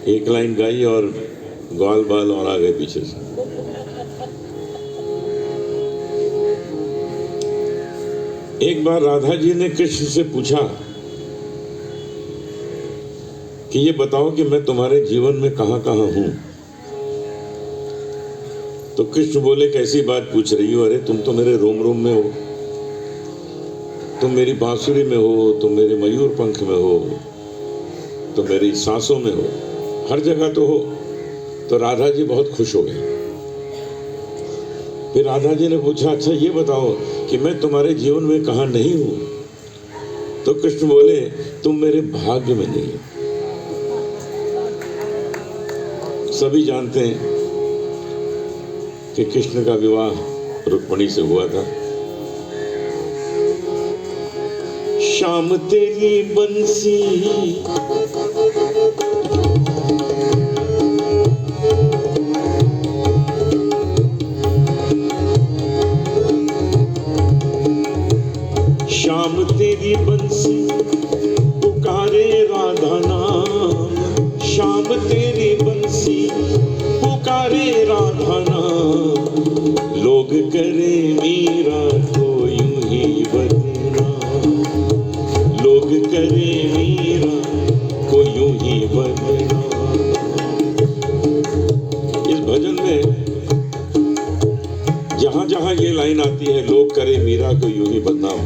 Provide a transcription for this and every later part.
एक लाइन गाई और ग्वाल बाल और आ गए पीछे से। एक बार राधा जी ने कृष्ण से पूछा कि ये बताओ कि मैं तुम्हारे जीवन में कहां कहां हूं। तो कृष्ण बोले कैसी बात पूछ रही हो, अरे तुम तो मेरे रोम रोम में हो, तुम मेरी बांसुरी में हो, तुम मेरे मयूर पंख में हो, तुम मेरी सांसों में हो, हर जगह तो हो। तो राधा जी बहुत खुश हो गए। फिर राधा जी ने पूछा अच्छा ये बताओ कि मैं तुम्हारे जीवन में कहां नहीं हूं। तो कृष्ण बोले तुम मेरे भाग्य में नहीं हो। सभी जानते हैं कि कृष्ण का विवाह रुक्मिणी से हुआ था। शाम तेरी बंसी शाम तेरी बंसी पुकारे राधा नाम, शाम तेरी बंसी पुकारे राधा नाम, लोग करे मीरा को यूं ही बदनाम, लोग करे मीरा को यूं ही बदनाम। इस भजन में जहां जहां ये लाइन आती है लोग करे मीरा को यूं ही बदनाम,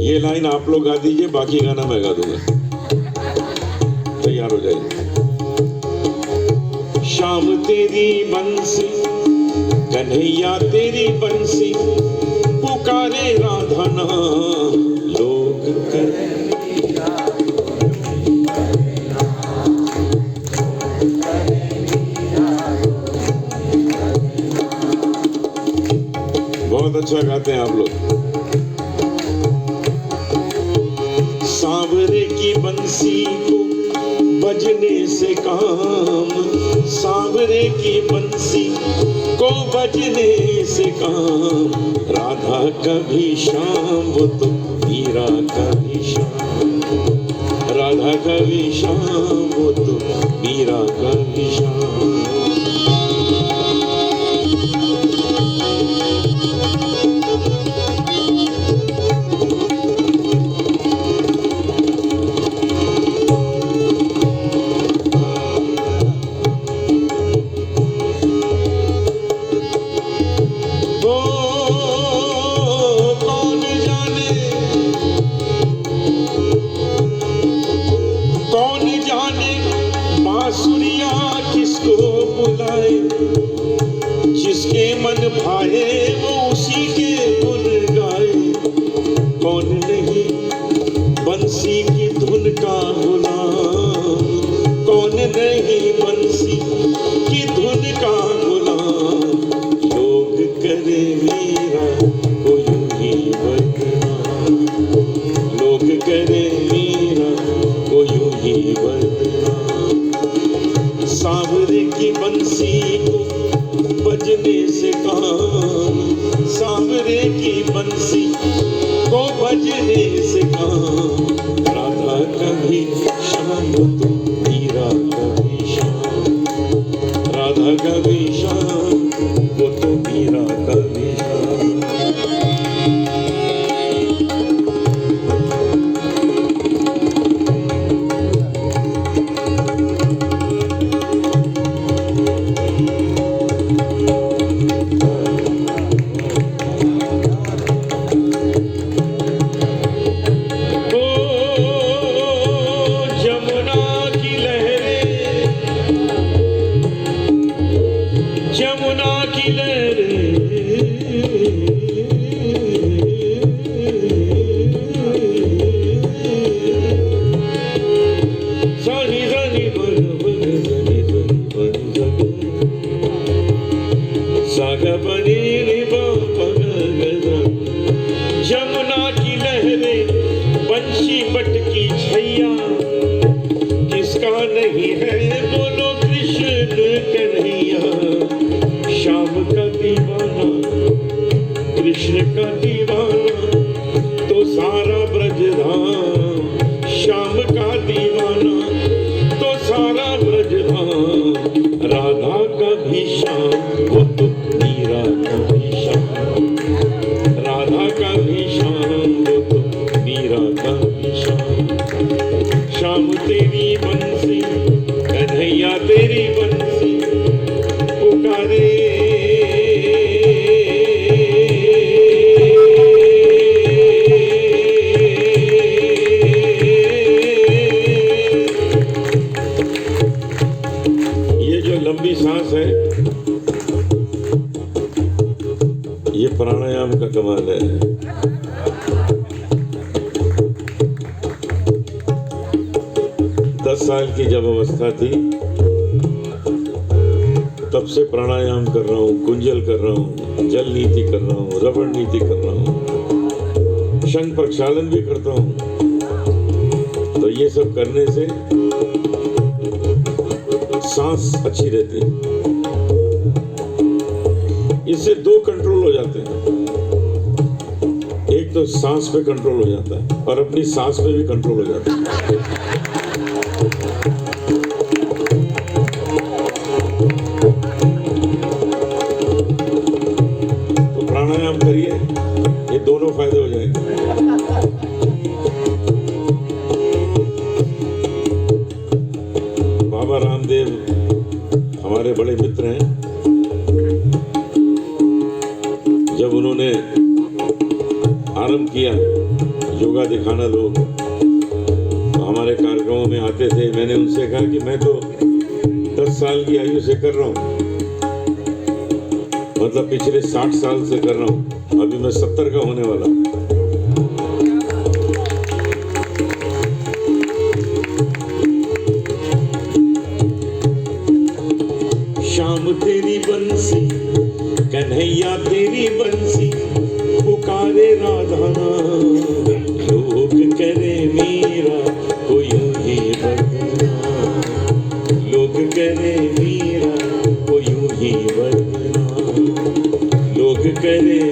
ये लाइन आप लोग गा दीजिए, बाकी गाना मैं गा दूंगा। तैयार हो जाइए। शाम तेरी बंसी कन्हैया तेरी बंसी पुकारे राधा नाम, लोग करे बहुत अच्छा गाते हैं आप लोग। सांवरे की बंसी को बजने से काम, सांवरे की बंसी को बजने से काम, राधा कभी शाम वो तो मीरा कभी शाम, राधा कभी शाम वो तो मीरा कभी शाम। जिसके मन भाए वो उसी के गुण गाए, कौन नहीं बंसी की धुन का गुलाम, कौन नहीं बंसी की धुन का गुलाम, लोग करे मीरा को यूं ही बदनाम, लोग करे मीरा को यूं ही बदनाम। सांवरे की बंसी को बजने से काम, सांवरे की बंसी को बजने से काम, राधा कभी शाम तो मीरा कभी शाम, राधा कभी शाम वो तो मीरा कभी शाम। जमुना की लहरें बंशी बट की छैया, किसका नहीं है बोलो कृष्ण कन्हैया, शाम का दीवाना कृष्ण का दीवाना तो सारा ब्रजधाम, शाम का दीवाना तो सारा की शाम। शाम तेरी बंसी कन्हैया तेरी बंसी पुकारे। ये जो लंबी सांस है ये प्राणायाम का कमाल है। दस साल की जब अवस्था थी तब से प्राणायाम कर रहा हूँ, कुंजल कर रहा हूँ, जल नीति कर रहा हूँ, रबड़ नीति कर रहा हूँ, शंख प्रक्षालन भी करता हूँ। तो ये सब करने से सांस अच्छी रहती है। इससे दो कंट्रोल हो जाते हैं, एक तो सांस पे कंट्रोल हो जाता है और अपनी सांस पे भी कंट्रोल हो जाता है। तो प्राणायाम करिए, ये दोनों फायदे हो जाएंगे। बाबा रामदेव हमारे बड़े मित्र हैं। जब उन्होंने आरंभ किया योगा दिखाना लोग तो हमारे कार्यक्रमों में आते थे। मैंने उनसे कहा कि मैं तो 10 साल की आयु से कर रहा हूँ, मतलब पिछले 60 साल से कर रहा हूँ, अभी मैं 70 का होने वाला हूँ। शाम तेरी बंसी कन्हैया तेरी बंसी पुकारे राधा नाम। लोग करे मीरा को यूं ही बदनाम, लोग करे मीरा को यूं ही बदनाम, लोग करे